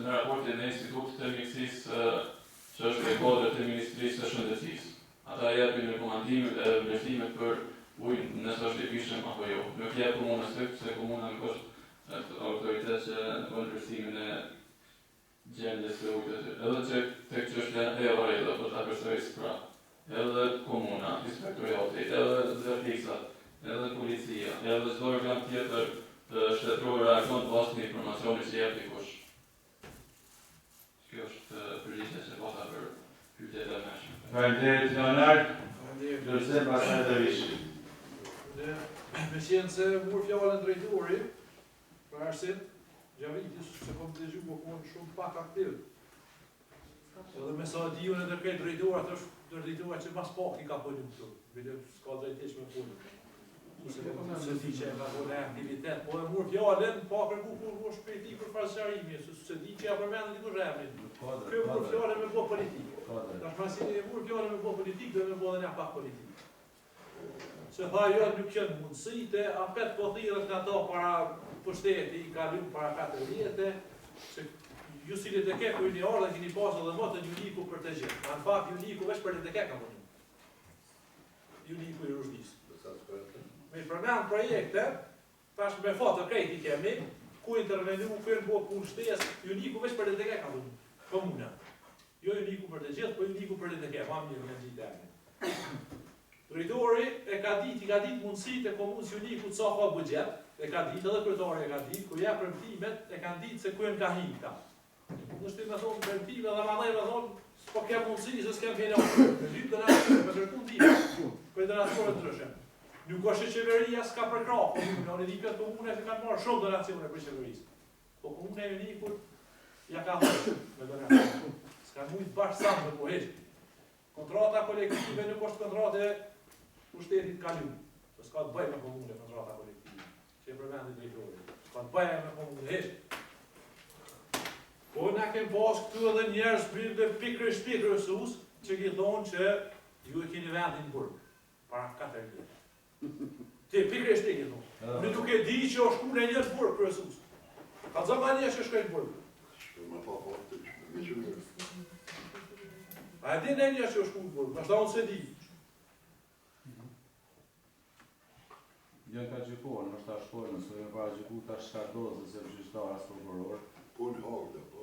në raportin e Institutit të Mjekësisë që është e kodrët e Ministrisë së Shëndetësisë. Ata japin rekomandimet e vlerësimet për ujin nëse është i pishëm apo jo. Nuk jep komunës vetë, se komuna nuk është autoritet që në vlerësimin e gjendjes së ujit. Edhe që tek çështja e orëve për ta përsërisë pra. Edhe komuna, inspektorati, edhe zërtisat, edhe policia, edhe çdo organ tjetër shtetëror reagon pas një informacioni që jep dikush. Kjo është përgjigjja që pata për pyetjet e mëshme. Faleminderit Leonard. Lërsen pasaj të vishë. Me qenë se mur fjallën drejtori, për arsit, Gjavitis se kom të gjumë po shumë pak aktiv. Edhe me sa diju në tërkej drejtorat është drejtorat që mas pak i ka pëllim këtu. Bile s'ka drejtesh me punë. Se di që e ka bëne aktivitet, po e mur fjallën, pa kërku kur shpejti për falsarimi, se di që ja përmendë një rremin. Kjo mur fjallën me bo politikë. Tash pasi e mur fjallën me bo politikë, dhe me bo dhe një pak politikë. Se tha jo nuk qënë mundësi, te apet po thirët nga ta para pushteti, i kalum para 4 vjetë, se ju si të ke për një orë dhe kini pasë dhe më të një liku për të gjithë. Në fakt, ju liku vesh për të ke ka më një. Ju liku i rushdisë. Me përmend projekte, tash me fatë krejt i kemi, ku intervenu, ku e në bëhë punë shtesë, ju liku vesh për të ke ka më një. Komuna. Jo ju liku për të gjithë, po ju liku për të ke, ma mirë në gjithë e. Drejtori e ka ditë mundësit e komunës ju liku të sa ka budget, e ka ditë edhe kryetari e ka ditë, ku ja premtimet e kanë ditë se ku e në ka hinë ta. Nështë me thonë premtime dhe ma dhej me thonë, s'po ke mundësi se s'kem finanse. Me lypë donatorë, me tërkun time, për donatorët ndryshëm. Nuk është që qeveria s'ka përkra, në di këtë komune që kanë marrë shumë donacione për qeverisë. Po komune e unikur, ja ka hërë me donacione. S'ka mujtë bashkë samë në poheqë. Kontrata kolektive nuk është kontrate pushtetit kalum. S'ka të bëjë me komune kontrata kolektive. Që e përmendit drejtori. S'ka të bëjë me komune heqë. Po na kem pas këtu edhe njerëz dhe pikrës që ki thonë që ju e keni vendin burg. Para 4 vjetë. Ti pikre shteki thonë. Në duke di që o shku në njërë burg kërësus. Ka të zëma një që shkojnë burg. Shkojnë pa të me që mirë. A e di në një që o shku në burg, nështë ta unë se di. Jënë ka gjikohë, nështë ta shkojnë, nësë jënë pa gjikohë ta shkardozë, se gjishtar as prokuror. Po në hagë, po.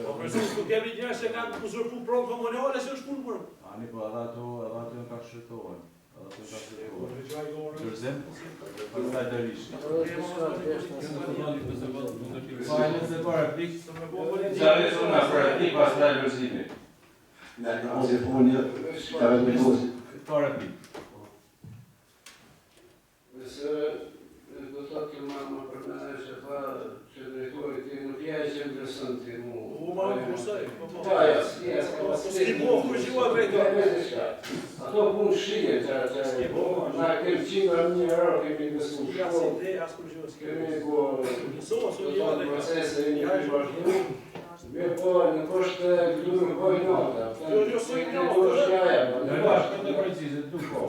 Po përsus, ku kemi njerë që kanë uzurpu pronë komunale që o shku në burg. Ani, po edhe ato jënë ka shërtohen. Lërzen, pastaj Dërishi. Fajnë se para pik. Gjare suna para pik, pastaj Lërzimi. Në një mos e punë, ka vetë me mos. Para pik. Nëse do të thotë më përmendë që tha që drejtori ti nuk je që interesant ti mu. Ma në kusoj. Pa, jesë. Ski po kërgjua drejtori. Ato punë shije që na kemë qindra një euro kemi besu shkollë. Kemi po procese një bashkëpunë. Me po në poshtë këtu në pojë nota. Jo së një nota. Në bashkë të precizit, tu po.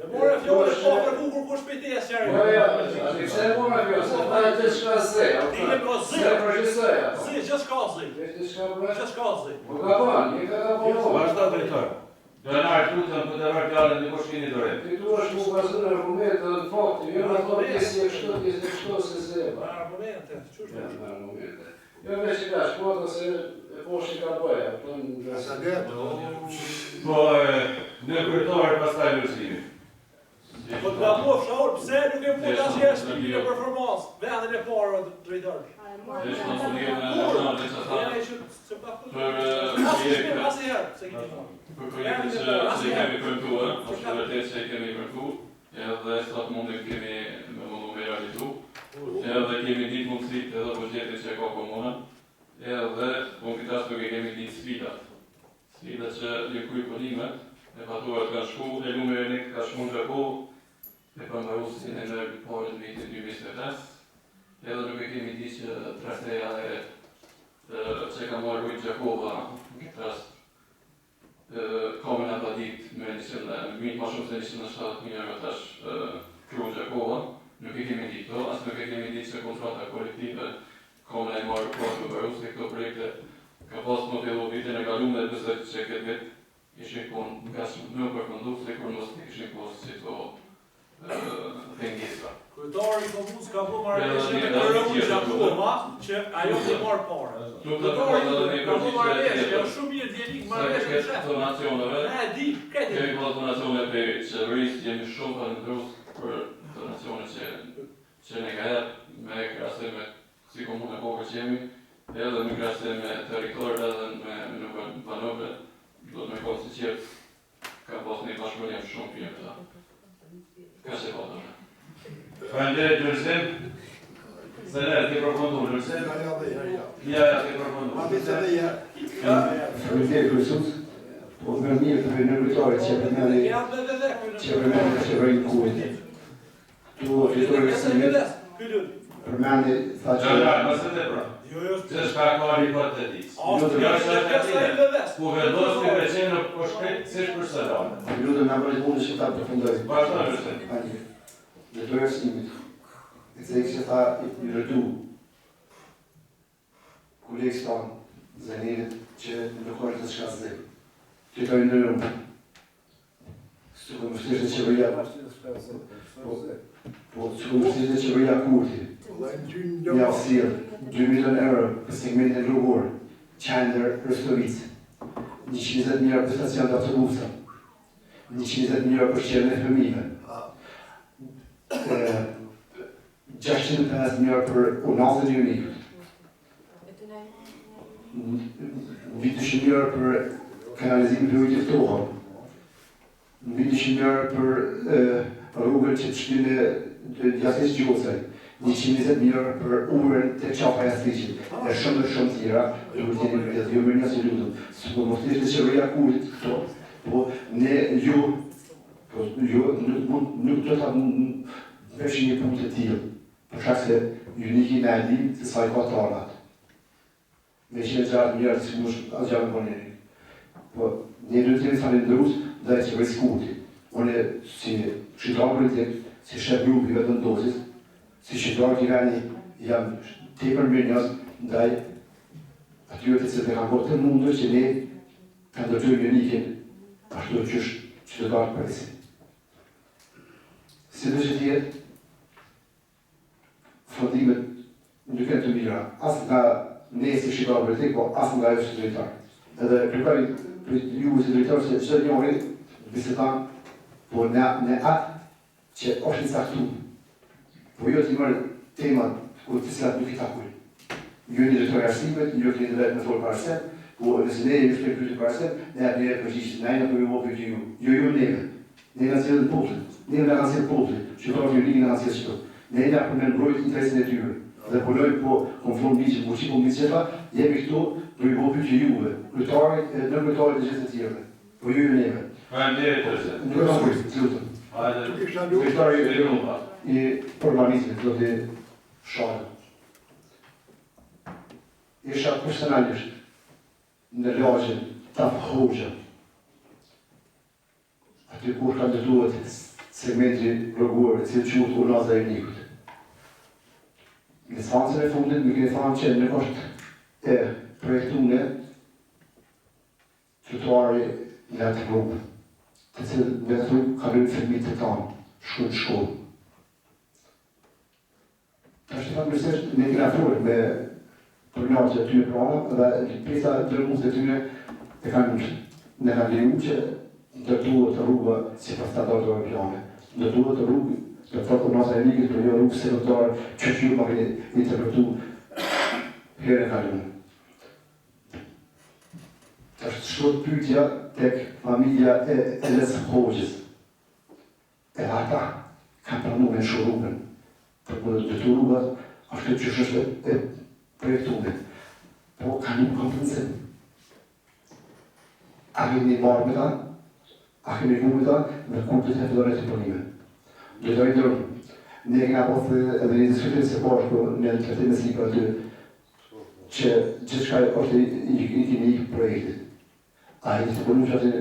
E more fjore po kërku kur shpejteja sjarë. Ja, ati pse e more fjore, se ta e gjithë shka zë. Dile po zë. Se përgjësëja. Zë, gjithë shka zë. Gjithë shka zë. Po ka banë, një ka punohë. Vazhda drejtor. Leonard, tutëm për të vërë fjallën në kush kini dore. Ti tu është mu bazën argumente dhe fakti, jo në to pjesë e kështu se se e ba. Argumente, qështë Ja, në argumente. Jo me që ka shkota se e poshtë i ka bëja. Po, në kryetore pastaj Lërzimi. Po të gamof shaur, pse nuk e mund asë jeshtë një performans, vendin e parë drejtor. Është konsulimin e nacionale që tha. Për projekte që kemi kërtuar, është vërtet që kemi kërtuar, edhe sa të mundin kemi me realizu, edhe kemi ditë mundësit edhe budgetit që ka komuna, edhe konkretasht nuk e kemi ditë sfidat. Sfidat që një kuj punimet, e faturat kanë shku, e numerinik ka shku në Gjaku, e përmërusin e në parën vitin 2025, edhe nuk e kemi di që trahteja që ka marrë Rujt Gjakova, në këtë rast, komuna pa ditë me ma shumë se 170.000 euro tash Rujt Gjakova, nuk e kemi di këto, as nuk e kemi di që kontrata kolektive komuna e marrë parë përmërusin e këto projekte ka pas më fillu vitin e kaluar dhe besoj që këtë vit ishin konë nga më përfundu se kur mos kishin pas si to pengesa. Kryetari i komunës ka bërë marrëveshje me Kërëmuj Gjakoma që ajo të marrë parë. Kryetari ka bërë marrëveshje, është shumë mirë djeni marrëveshje në shef. Donacioneve. E di, këtë. Kemi pas donacione për qeverisë, jemi shumë falendërues për donacione që ne ka jep me krahasim me si komunë e Kokës që jemi, edhe me krahasim me territor edhe me nuk banorëve, do të më kohë si që ka pas një bashkëpunim shumë mirë këta. Ka se po tonë. Faleminderit Lulzim. Se ne ti përfundu Lulzim. Ja, ti përfundu. Faleminderit Krysus. Po më mirë të bëjnë kryetarit që përmeni qeverinë Kurit. Tu kryetarit përmeni tha që... Mësë të pra. Që shka ka hipotetis. Ku vendos të veqenë në poshpet, si shë për sëllane. Lutëm nga mërit mundë që ta përfundoj. Bashkë në Lulzim. Dhe të rësimit, e të që tha i rëdu kolegës tanë, zënirit që nuk është të shka zë. Të të në rëmë. Së të mështirë të qeveria, po të mështirë të qeveria Kurti. Një afsirë, 2 milion euro për segmentin rrugor, Qajndër, Rëstovic. 120 mijëra për stacion të autobusa. 120 mijëra për shqerën e fëmijëve. 650 mijëra për unazën e unikët. 200 mijëra për kanalizimin për ujtë ftohën. 200 mijëra për rrugën që të shtynë jashtës gjosën. 120 mijëra për urën të qafa jastiqit. E shumë tjera, duhet të jeni përgjithë, jo mërë njësë lutëm. Së po mështirë të qeveria Kurit këto, po ne nuk do ta veshë një punë të tillë, për shkak se ju niki në adim se sa i ka tarmat. Me që gjatë mirë të simush asë gjatë në poneri. Po, ne duhet të jemi falendërues ndaj qeverisë Kurti. Unë si shqiptar politik, si shef grupi vetëm dozis, si shqiptar Tirani jam tepër mirënjohës ndaj atyre të cilët e kanë bërë të mundur që ne ka ndërtuar unikin ashtu që është qytetar përgjithësi. Si do që tjetë, fondimet nuk janë të mira, as nga ne si shqiptar politik, po as nga ajo si drejtar. Edhe kërkoj për ju si drejtar se çdo njëri biseton, po në atë që është i caktuar. Po jo të marrë temat ku të cilat nuk i takojnë. Ju jeni drejtori i arsimit, ju keni vetë me folë për arsim, po nëse ne jemi shpërfytur për arsim, ne atë njerë përgjishtë, ne apo ju më pyetje ju. Jo neve. Ne nga sjellën popullin. Ne nga sjellën popullin. Qytetarët e Unikit nga sjellën çdo. Ne jemi për të mbrojtur interesin e tyre. Dhe punojmë po konform ligjit, po çipo mbi jemi këtu për ju më pyetje juve, kryetarit e ndërkombëtarit të gjithë të tjerëve. Po ju neve. Faleminderit. Nuk ka kurrë, lutem. Kryetari i programizmit do të shohë. Isha personalisht në lagjen Taf Hoxha. Aty kur ka ndërtuar segmenti rrugor, i cili quhet Unaza e Unikut. Në seancën e fundit më keni thënë që nuk është projektuar trotuari në atë rrugë, të cilën me ato kalojnë fëmijët e tanë, shkojnë në shkollë. Ashtë të fatmirësisht ne kena folur me përnjarët që aty në prana dhe pjesa dërmues të tyre e kanë leju që ndërtuar të rrugë sipas standardeve europiane. Ndërtuar të rrugë të thotë Unaza e Unikut për një rrugë sekondare që ju më keni interpretuar herën e kaluar. Është shkruar pyetja tek familja e Eles Hoxhës. E ata kanë planuar në shurubën për të ndërtuar rrugat ashtu që është e projektuar. Po kanë një kompenzim. A keni marrë me ta? A keni vu me ta? Në kuptit e fillore të punime. Drejtori ndërru, ne kena posë edhe një diskutim se bashku në të të mesi për aty që gjithçka është i keni i projektit. A i të punu që aty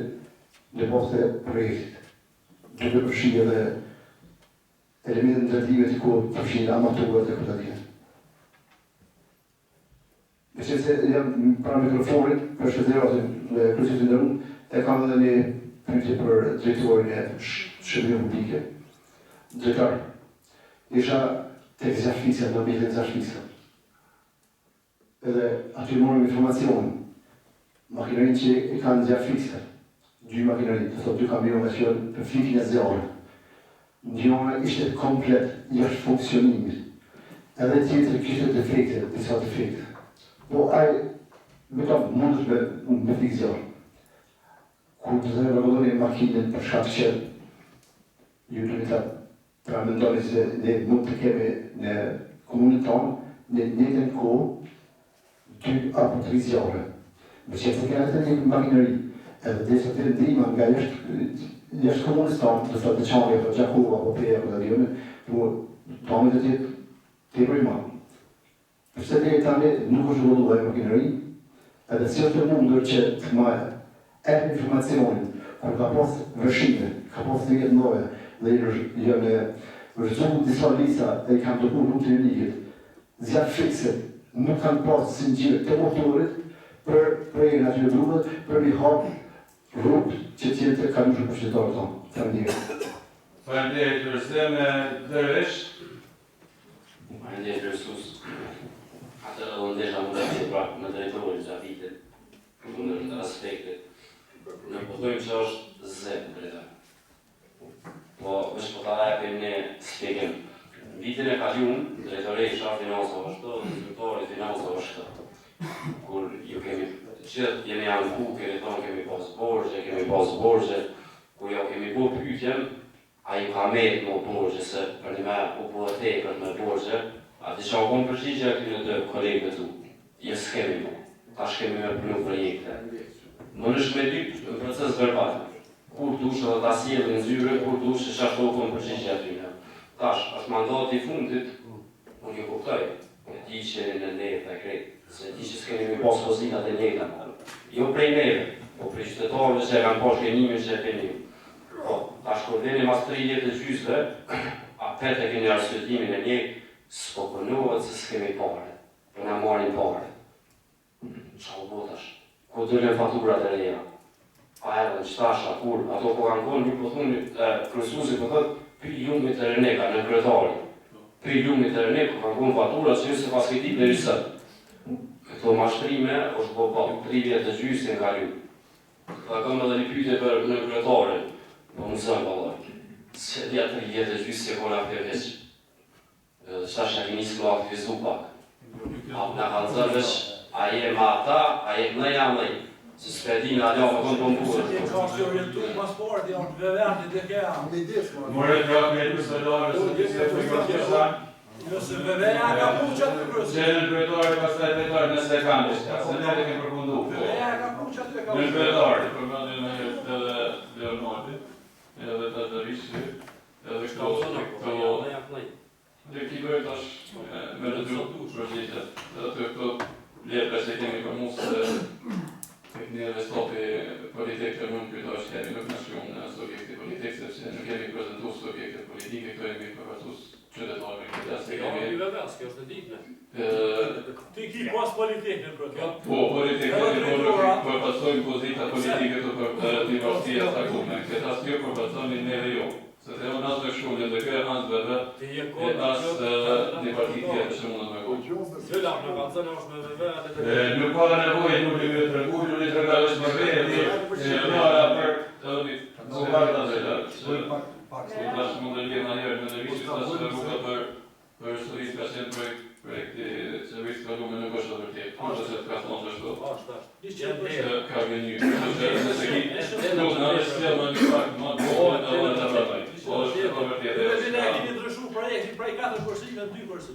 në posë e projektit. Duke përshi edhe elementet ndërtime të ku përfshin amatorët e këtë atje. Me qenë se jam para mikrofonit, për shënderatin në krysit të ndërun, e kam edhe një pyetje për drejtorin e shërbimit publike. Drejtar, isha tek Zjarfisa, në mjetet Zjarfisa. Edhe aty morëm informacion, makinerinë që e kanë Zjarfisa, 2 makinerinë, të thotë 2 kamione që janë për flikin e zjarrit. Njëra ishte komplet jashtë funksionimit. Edhe tjetër kishte defekte, disa defekte. Po ai me ta mundës me flik zjarr. Kur të dhe rregulloni makinën për shkak që ju duhet ta mendoni se ne mund të kemi në komunën tonë në njëjtën kohë 2 apo 3 zjarre. Me që të kene të një makineri, edhe dhe sa të ndrima nga jashtë komunës tonë, të thotë Çani apo Gjakova apo Peja apo Darione, po tonë të tjetë të rrima. Përse dhe tani nuk është rrulluar e makineri, edhe si është të mundur që të ma e informacionin, kur ka pas vërshime, ka pas të jetë ndoje, dhe janë rëzuar disa lista dhe i kanë dërguar rrugën e ligit. Zjarfisa nuk kanë pas sinxhir të motorit për prerjen aty në rrugë, për mi hap rrugë që të jetë të kalueshme për qytetarët tonë. Faleminderit. Faleminderit Kryse me Dervish. Faleminderit Krysus. Atë edhe ndesha më të pra me drejtorin që vitet, në aspektet. Në përdojmë që është zemë, drejta. Po, vesh po ta epim një spjekim. Vitin e kaluar, drejtoresha financa është, inspektori financa është. Kur ju kemi gjithë jemi anku, kemi thonë kemi pas borxhe, kur jo kemi bo pyetjen, a ju ka merë më borxhe se për një me u po e tekët me borxhe, a të që konë përgjigje këtyre të kolegëve tu. Je s'kemi mo, tash kemi me punu projekte. Më nëshë me lypë në proces verbal. Kur dush edhe ta sjellë në zyre, kur dush që ashtu konë përgjigje atyre. Tash, është mandati i fundit, unë ju kuptoj, e ti që në neve e krejtë, se ti që s'kemi me pas pozitat e njëta. Jo prej neve, po prej qytetarëve që e kanë pas shkenimin që e penim. Po, tash kur veni mas 30 të gjysve, a pete keni arsvetimin e një, s'po përnohet se s'kemi pare, për na marrin pare. Qa u botash? Ku dëllën faturat e reja? A edhe në qëtasha, kur, ato po kanë konë, një po thunë, kryesuesi po thëtë, pi lumit e Reneka në kryetari. Pi lumit e Reneka kanë konë faturat që njëse pas këti për rësët. Këto mashtrime është po 3 vjetë të gjysë në kalu. Ka kam edhe një pyetje për në kryetarin, po mësën vallë. Se dhja 3 vjetë të gjysë se kona për veç. Qëtash e kini s'ku aktivizu pak. Në kanë zërë veç, a jem ata, a jem në jam nëj. Se s'pedin a një më konë të mburë. Se ka që orientu pasport, janë të vevendit dhe kja. More trak me $20 Nëse veveja ka puqat të kërësë. që në kryetari pastaj drejtori nëse e kanë diçka, se ne e kemi përfundu. Veveja ka puqat të Në kryetari. Përmendin me edhe Leonardi, edhe të Darishi, edhe këto dhe kibër tash me rëdru projektet. Edhe të këto lepre që kemi për musë tek një stopi politikë të mund këto është kemi nuk në shumë në subjekte politikë, sepse nuk kemi prezentu subjekte politike, këto kemi përvërtus qytetarëve këtë asë kemi. Kjo është e ditme. Ti ki pas politikën për kjo? Po, politikë përpasojnë pozita politike të të partia takume. Këtë asë kjo përpasojnë neve jo. Se të janë asë në shkullin dhe kjo e asë bërë, e asë një parti tjetë që mundët me kohë. Gjëlla, në vazënë është me veve, Nuk ka nevojë nuk i me të regu, nuk i të regu është më vejë, njëra për nuk ka të zëllë. Tash mund të lirë në herë në Dervishi, tash rruga për sërish ka qenë projekti që vishë ka lume nuk është të vërtet. Kështë që të ka thonë që shto. Ka vjenjë. Nëse ki nuk në është të më një pak më të bojnë të më të vërtaj. Po është të vërtet e është. Ne kemi ndryshu projektin prej 4 përsi në 2 përsi.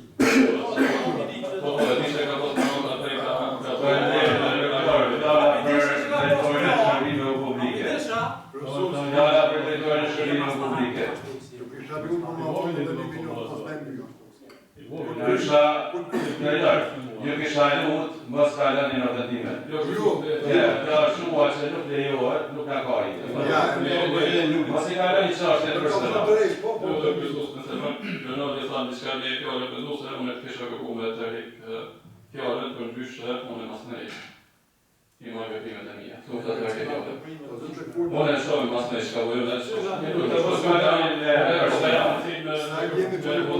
Po, e di që ka thotë në më të prej ka Ju kisha lut, mos ka lënë në vendime. Ja, shua që nuk lejohet, nuk ka kaj. Mos i ka lënë çështën e personale. Leonardi thanë diçka një fjallë për nusë, unë e të kisha kërku me të rikë fjallën për ndryshë unë mas në ishë. I mojë veprimet e mija. Këtu të të reke fjallën. Unë e shohim mas në ishë ka vojë dhe që. Të përskallanin e përskallanin me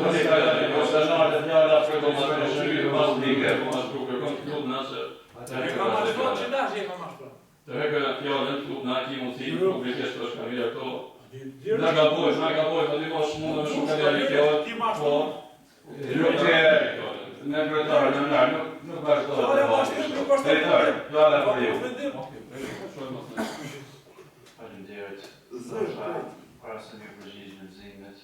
përskallanin e përskallanin e fjalla për të mas në shërë mas dike. Mas kërë kom të klub në që. Të reke fjallën klub në aki mundësi, publikisht për shkamilja këto. Na ka bojë, të dy mosh mundë me shumë kalja i fjallë, po. Nuk që në kryetarë në nërë, nuk vazhdohet të bashkë. Kryetarë, fjallë për ju. Faleminderit. Para se një përgjigjë në zimet.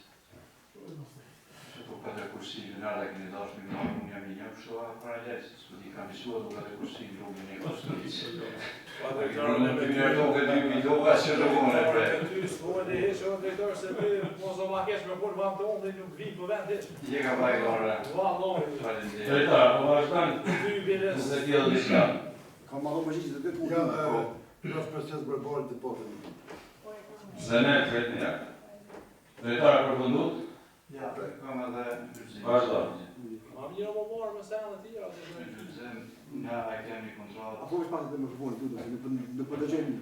Që po katër kursi lënarë keni dashur me unë jam i një kështu para lejtë, s'u kam mësuar do katër kursi në rrugën e Konstitucionit. Në primer tokë dy midova që rrugën e bre. Po dhe hesh drejtor se ti mos o makesh me punë vam të unë dhe nuk vi për vend hiç. Je ka bajë ora. Vallë. Faleminderit. Drejtar, po vazhdan. Ty bile. Nëse tjellë diçka. Ka marrë përgjigjë të vetë Ja, në proces verbal të potën. Se ne kretë një. Drejtar përfundut, Ja, kam edhe gjyqëzim. vazhdo. Ma mirë më marrë me senë të tjera. Gjyqëzim, na e kemi kontrolë. Apo është pak të mikrofonit këtu, në po dëgjojmë.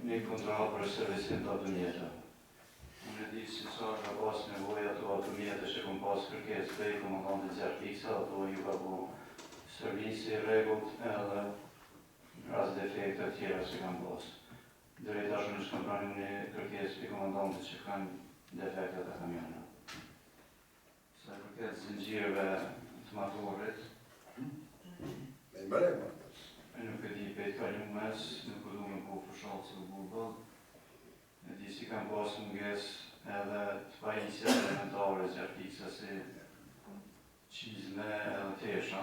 Një kontrolë për servisin të automjeta. Unë e di si sa ka pas nevojë ato automjete që kom pas kërkesë prej komandantit zjarë fiksa, ato ju ka bu servisi, rregullt edhe ras defekte tjera që kam pas. Deri tash unë s'kam pranuar një kërkesë prej komandantit që kanë defekte të kamionit. Sa kërket zinxhirëve të motorit, Me i mërek, nuk e di pejt ka një mes, nuk e du me po fërshallë se u burbëll. E di si kam pas munges edhe të pajisja elementare zjarfiksa si qizme edhe tesha.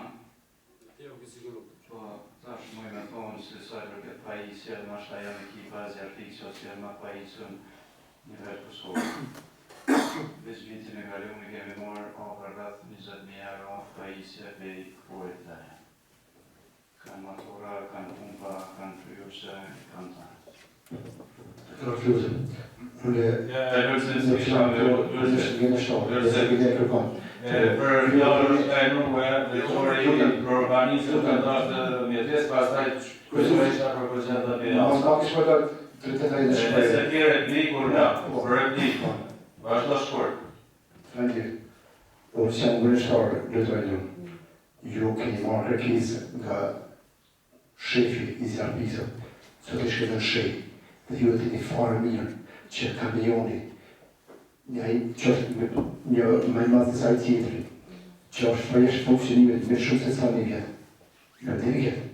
Po tash moj me thonë se sa kërket pajisja, ma shta jam ekipa zjarfiksa si e ma pajisën një vetë Kosovë. Veç vitin e kaluar kemi marrë afër rreth 20.000 euro pajisje prej kurit dhe. Kanë matura, kanë pumpa, kanë fryuse, kanë ta. Të rëfluzëm. Unë Lërësin si shamë, për fjallën e nërme, drejtori për urbanizëm, kanë dashtë mjetes, pastaj kërësme ishta për përgjën dhe për jasë. E se tje replikur nga, për replik, vazhdo shkurt. Unë si jam gërështarë, drejtorin ju keni marrë kërkesë nga shefi i zjarpisëm, sot e shketën shej, dhe ju e të një farë mirë që kamioni një me madhë të saj tjetëri, që është përjesh funksionimet me shumë se sa një vjetë. Në dhe vjetë.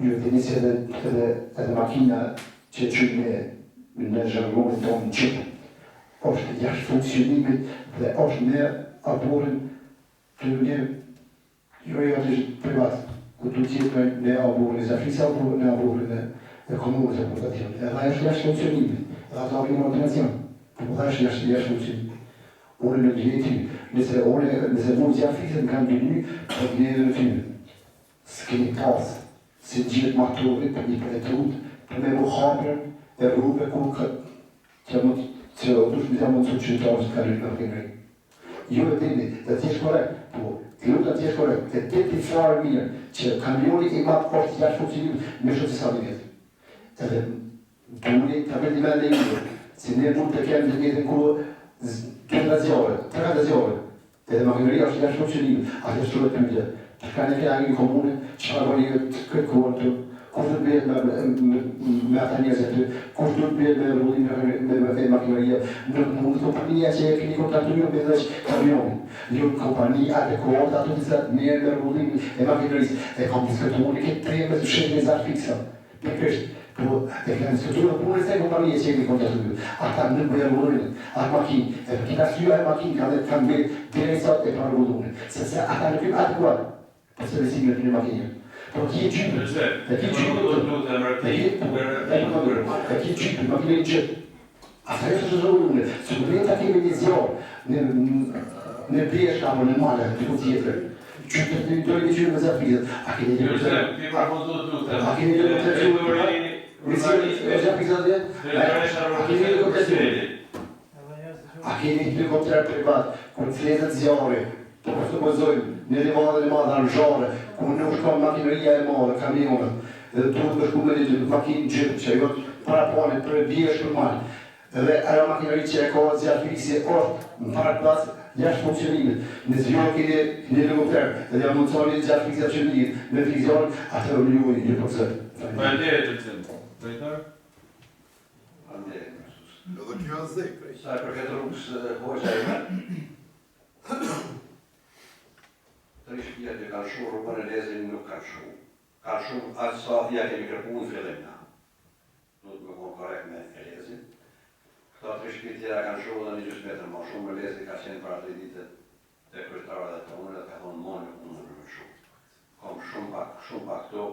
Ju e të njësë edhe makina që qëjnë në zhërgonin tonë në qëtë. është jashtë funksionimit dhe është me aporin të një atë privat, ku të tjetë në aporin e zafisa apo në aporin e komunës apo të tjetë. Edhe është jashtë funksionimit, edhe ato apim ordinacion, po është jashtë funksionimit. Unë në gjeti, nëse mund zafisa në kanë bëny, për një edhe në tyre. S'keni pasë, si gjithë matorit, për një për e trut, për me mu hapërën e rrube ku që mund që dush më të mund të qytetarës të kalin në këngrej. Jo e dini, dhe t'jesh korekt, po, të lutë t'jesh korekt, dhe të ti farë mirë që kamioni i matë është jashtë funksionimit me shumë të sa një vjetë. Edhe duni të mërdi me në ime, si ne mund të kemë të njëtën ku 2 zjore, 3 zjore, edhe makineria është jashtë funksionimit, atë është të pyte, të ka në kjanga një komune, që ka një këtë kuartë, kur të bëhet me ata njerëz aty, kur të bëhet me rrugën me makineria, nuk mund kompania që e keni kontraktuar me veç kamionin. Një kompani adekuate ato të cilat merren me rrugën e makinerisë, e kam diskutuar këtë temë të shëndet zafiksa. Pikërisht, po e kanë diskutuar punën se kompania që e keni kontraktuar. Ata nuk bëjnë rrugën, atë makinë, e kita syja e makinë kanë bërë derisa e para rrugën, sepse ata nuk janë adekuate. Për servisimin e makinës. Po ki e qypër, e ki qypër, ma kime i qëtë. Asa e është rrugë, së në ta kemi një zjarë, në beshë apo në male, në të tjetër. Qypër të dojë një qypër me zafizet, a keni një qypër? A keni një qypër? Me zafizet dhe? A keni një qypër? A keni një qypër privat, kërë të fletët zjarë, po kërë të mëzojnë, në livadën e madhe anëzhare, ku nuk shkon makineria e madhe, kamionët, edhe duhet me shku me një makinë gjyp, që ajo paraponit për bjesh për malë. Edhe ajo makineri që e ka zjatë fiksi është në parë plasë jashtë funksionimit. Në zhjohë kini lëgopter, edhe jam mundësoni zjatë fiksi atë që me fiksion, atë e më një përcet. Faleminderit të cilë. Drejtar? Edhe kjo është zek. Sa e përket rrugës hoqja ime, të rishpia të kanë shu rrugën e lezin nuk kanë shu. Kanë shu atë sa ja kemi kërpu në fillim na. Nuk me konë korekt me e lezin. Këta të rishpia tjera kanë shu dhe një gjysë metrë ma shumë me lezin ka qenë për atë ditet të kryetara dhe të unë dhe ka thonë moni unë në shu. Kom shumë pak këto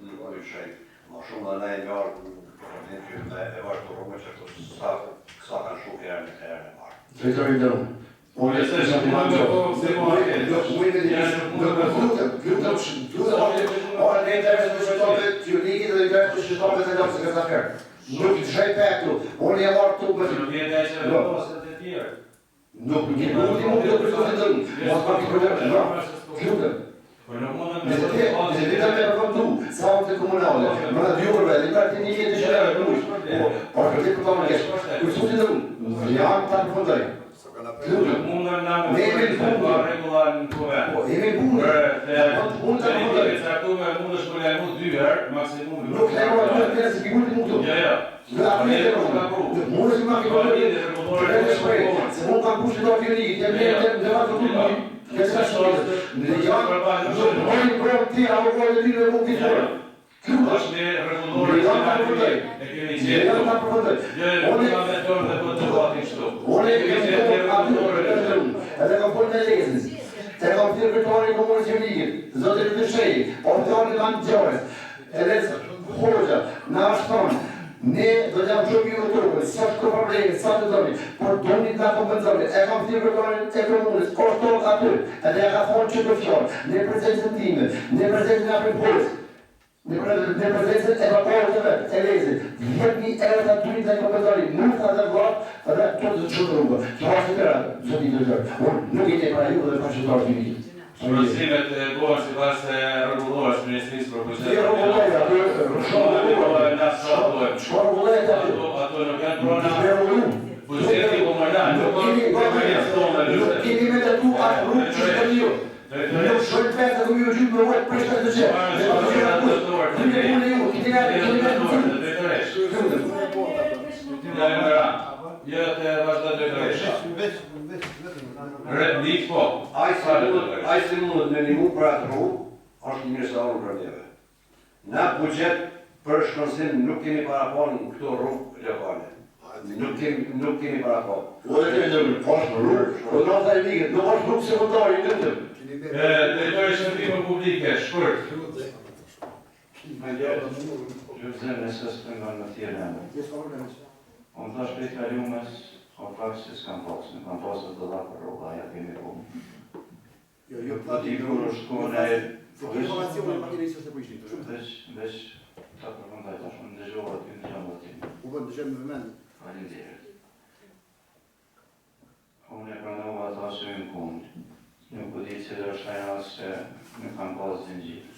nuk ojë shajt. Ma shumë dhe na e njarë e vazhdo rrugën që këto sa kanë shu herë në parë. Drejtori ndërëm. Unë e se shumë në nuk të shaj për këtu, unë e marrë këtu për të... Nuk jetë e që e rëposët e tjerë. Nuk të kërë të dëmë, mos pa të kërë Nëse të vitë me përkëmtu, sa unë të komunale, më në djurëve, në për të një jetë që e rëpush, o shkërti për të më keshë, kërësu të dëmë, janë të përfundaj. Mundër në më të regular në tuve. Emi punë, unë të përfundaj. Mundër shkëllë e mu 2 herë, maksimum. Nuk të e më të si pikur të mundë. Ja. Mundër si ma këpërë, se mund kanë pushtë të afirë një, Kësë shkëllë, në janë, nuk mojnë kërëm tira, më kërëm të vinë me mund të fërë. është një regulore që nga të e kemi qetë. Unë nga me tërë dhe për të batin shtu. Unë e kemi qetë aty, edhe kam punë me lezës. E kam thirë kërtore i komunës Jonikit, zotin të shejë, orëtore në të gjores. Edhe hoxha, në ashtonë, ne do të jam shumë ju në tërë, sa shko probleme, sa të doni, por doni nga kompenzoni, e kam thirë kërtorin e komunës, orëtore aty, edhe e ka thonë që të fjorë, në prezencën time, në prezencën nga për polës, në prezencën e vaporët të vetë, e lezit, 10.000 euro të turin të kompenzoni, nuk të dhe vlatë, edhe të të shumë rrugë, që hasë të ratë, zotin të tërë, unë nuk i te pra ju dhe për qëtarë të një. Shpërësimet e bohen si pas e rregullohesh Ministrisë për procesin. Si rregullohet aty, ato nuk janë prona. Buxheti komunal nuk kemi me të tu atë rrugë që të një. Nuk shojnë petë të mjë gjithë me vojtë për shkatë të që. Dhe të të gjithë punë e ju, këti Jo të vazhdo drejtoresh. Dik po. Ai si mund me një për atë rrugë, është një sa unë për njëve. Na buxhet për shkonsim nuk kemi parapon në këto rrugë lokale. Nuk kemi parapon. O dhe kemi ndërmën, është rrugë, o në të e ligët, nuk është rrugë sekundari në të. Drejtori shërbime publike, shkurt. Gjëzën e së së nga në tjere në. Unë të shpejt kalumës, o fakë që s'kam pasë, në kam pasë të dha për roba, ja kemi punë. Ti kur është kone e... Informacione makinerisë është e përishtë. Veç ta përfundaj tash, unë ndëgjohë aty në gjëmë aty. U bënë ndëgjem me vëmendë. Falinderit. Unë e pranova ata që më kundë. Nuk u di cilë është aja se nuk kam pasë zingjirë.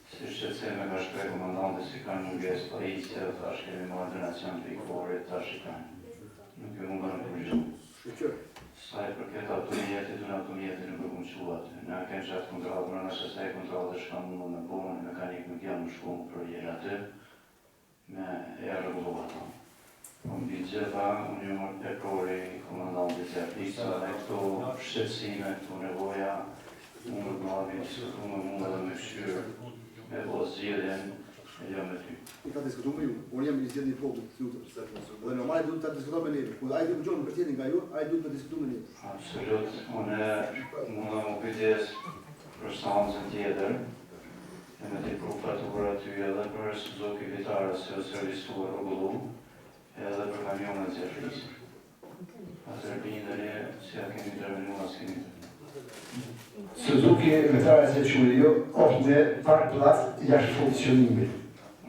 Si shqetëse me ka shkrej komandante si kanë munges policia, thash kemi marrë donacion të pikore, tash i kanë. Nuk e munga në përgjumë. Sa e përket automjetit, unë automjetit nuk e kumë quat. Në kemë qatë kontrolë, më nëse sa e kontrolë dhe shka mundu me bonë, mekanik nuk jam në shku më përgjera aty, me e rëgulluar ta. Unë bitë gjitha, unë ju mërë pekori, komandantit e aplisa, dhe këto shqetsime, këto nevoja, unë më marrë me diskutu me mundë dhe me këshyrë, me po zgjedhjen e jo me ty. I ka diskutu me ju, unë jam i zgjedhjen një popë, si u të përse. Dhe normali duhet të diskutu me neve. Kur ajde më gjonë më përtjetin nga ju, ajde duhet të diskutu me neve. Absolut, unë mundë më kujdes për stancën tjetër, e me t'i pru fatura ty edhe për Suzuki Vitara se o servisuar rrugullu, edhe për kamionët që flisë. Atër bindëri, si a kemi intervenu, as kemi Suzuki Vitara se Qurio është në park plas jashtë funksionimit.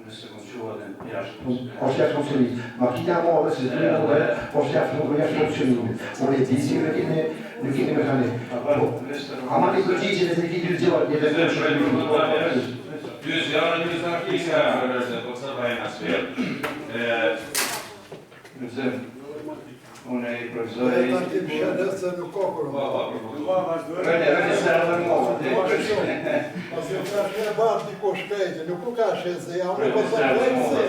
Nëse më quatin jashtë Është jashtë funksionimit. Makina modhe, se të një modhe, është jashtë funksionimit. Unë e di si me kene Nuk keni mekanizm. Ama një përgjigje nëse ki dy zjarë, një dhe të shërë. Dy zjarë, dy zaktika, po sa bajnë asfjell. Unë i profesori... Dhe ta tim shënës se nuk ka kërë. Rëni se edhe më. Pas e prash me barë diko shpejtë, nuk ka shenë se jam në pasat drejtë se.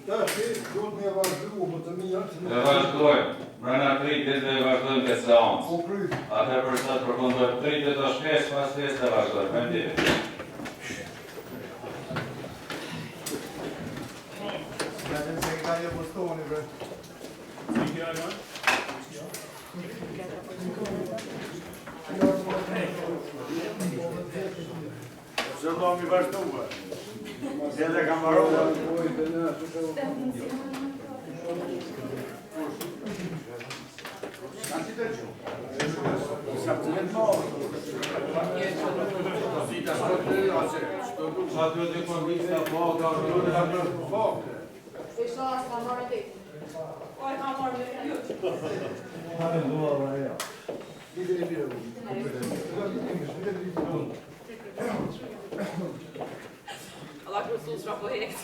Ta shqe, duhet me vazhdu, më të mirë. Dhe vazhdojmë. Brana 3 ditë dhe vazhdojmë këtë seancë. Po kry. Atër për sa të përfundojmë 3 ditë është 5, pas 5 dhe vazhdojmë. Faleminderit. Gjatën sekretarje postoni, bre. Se do mi vazhduar. Edhe kam marrë. Alla krusus fra på hekt.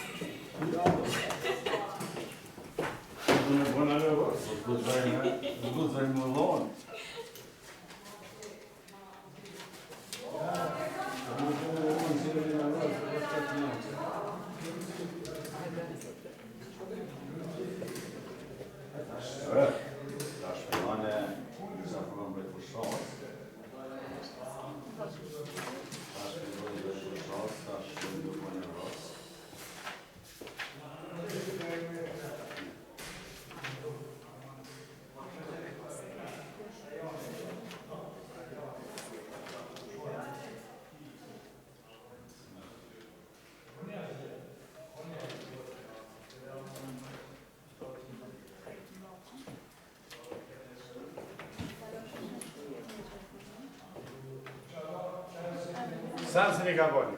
Sam se ne ka boni.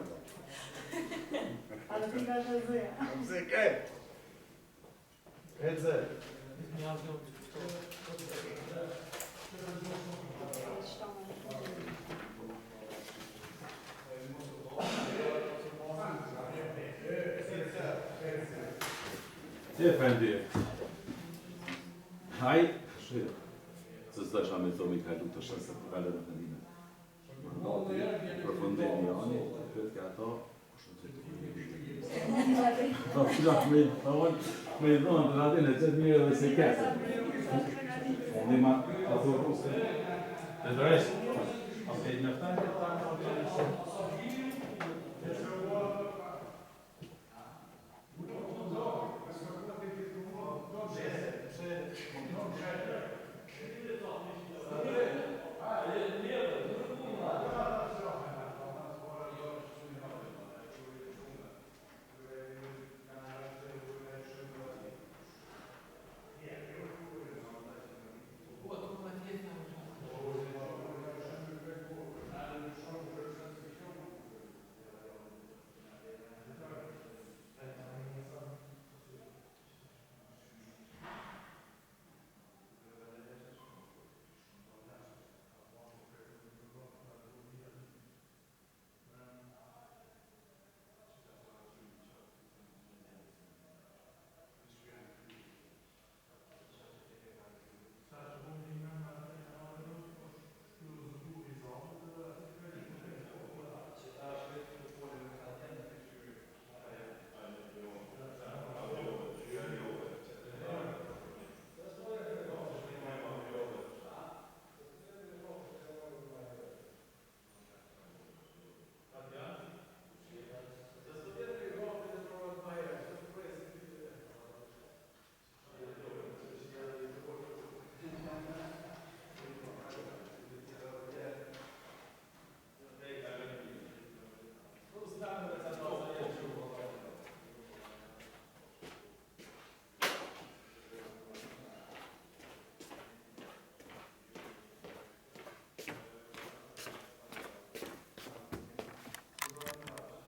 A do t'i ka shëzëja. Pse ke? Ece. Efendi. Haj, shirë. Se s'da qa me zomi ka lu të shëse për kale në fendime. Noti, përfundimi janë, të këtë ka ato, kushtë të të këtë. Ta fshirak me i dhonë të radin e qëtë mirë dhe se kese. Fondima, ato ruse. E të reshtë, a pejt në ftajnë?